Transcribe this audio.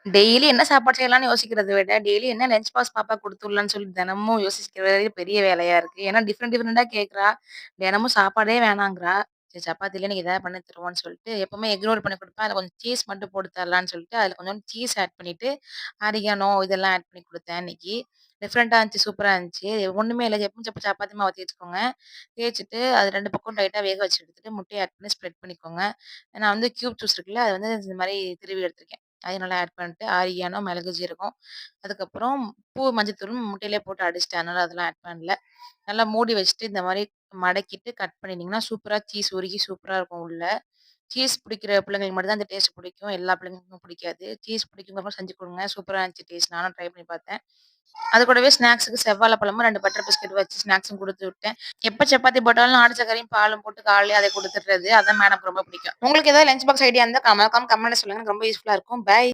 Daily என்ன சாப்பாடு செய்யலாம்னு யோசிக்கிறத விட, டெய்லி என்ன லஞ்ச் பாக்ஸ் பாப்பாக்கு குடுத்துடலாம்ன்னு சொல்லி தினமும் யோசிக்கிறதே பெரிய வேலையா இருக்கு. ஏன்னா டிஃபரெண்ட் டிஃபரெண்ட்டா கேட்கிறா. தினமும் சாப்பாடே வேணாங்கிறா. சரி சப்பாத்தில இன்னைக்கு ஏதாவது பண்ணி தருவோம்ன்னு சொல்லிட்டு, எப்பவுமே எக் ரோல் பண்ணி குடுப்பேன். அதில கொஞ்சம் சீஸ் மட்டும் போட்டு தரலான்னு சொல்லிட்டு, அதில கொஞ்சம் சீஸ் ஆட் பண்ணிட்டு, ஆரிகானோ இதெல்லாம் ஆட் பண்ணி குடுத்தேன் இன்னைக்கு. டிஃபரெண்ட்டா இருந்துச்சு, சூப்பரா இருந்துச்சு. ஒண்ணுமே இல்ல. எப்பவும் சப்பாத்தி மாவு தேய்ச்சுக்கோங்க. தேய்ச்சுட்டு அது 2 பக்கம் லைட்டா வேக வச்சு எடுத்துட்டு, முட்டைய ஆட் பண்ணி ஸ்ப்ரெட் பண்ணிக்கோங்க. நான் வந்து கியூப் ஜூஸ் இருக்குல்ல, அத வந்து இந்த மாரி திருவி எடுத்துருக்கேன். அதையும் நல்லா ஆட் பண்ணிட்டு, ஆரிகானோ, மிளகு, ஜீரகம், அதுக்கப்புறம் உப்பு, மஞ்சத்தூளும் முட்டையிலேயே போட்டு அடிச்சுட்டேன். அதனால அதெல்லாம் ஆட் பண்ணல. நல்லா மூடி வச்சுட்டு இந்த மாரி மடக்கிட்டு கட் பண்ணிட்டீங்கன்னா, சூப்பரா சீஸ் உருகி சூப்பரா இருக்கும் உள்ள. சீஸ் பிடிக்கிற பிள்ளைங்களுக்கு மட்டும் தான் இந்த டேஸ்ட் பிடிக்கும். எல்லா பிள்ளைங்களுக்கும் பிடிக்காது. சீஸ் பிடிக்குங்கிறவங்க செஞ்சு குடுங்க. சூப்பரா இருந்துச்சு டேஸ்ட். நானும் ட்ரை பண்ணி பார்த்தேன். அது கூடவே ஸ்நாக்ஸுக்கு செவ்வாழை பழமும் 2 பட்டர் பிஸ்கட் வச்சு ஸ்நாக்ஸும் குடுத்து விட்டேன். எப்ப சப்பாத்தி போட்டாலும் நாட்டு சர்க்கரையும், பாலும் போட்டு காலையிலேயே அத குடுத்துடுறது. அதான் மேடம்க்கு ரொம்ப பிடிக்கும். உங்களுக்கு ஏதாவது லஞ்ச் பாக்ஸ் ஐடியா இருந்தா மறக்காம கமெண்ட்ல சொல்லுங்க. எனக்கு ரொம்ப யூஸ்ஃபுல்லா இருக்கும். பை.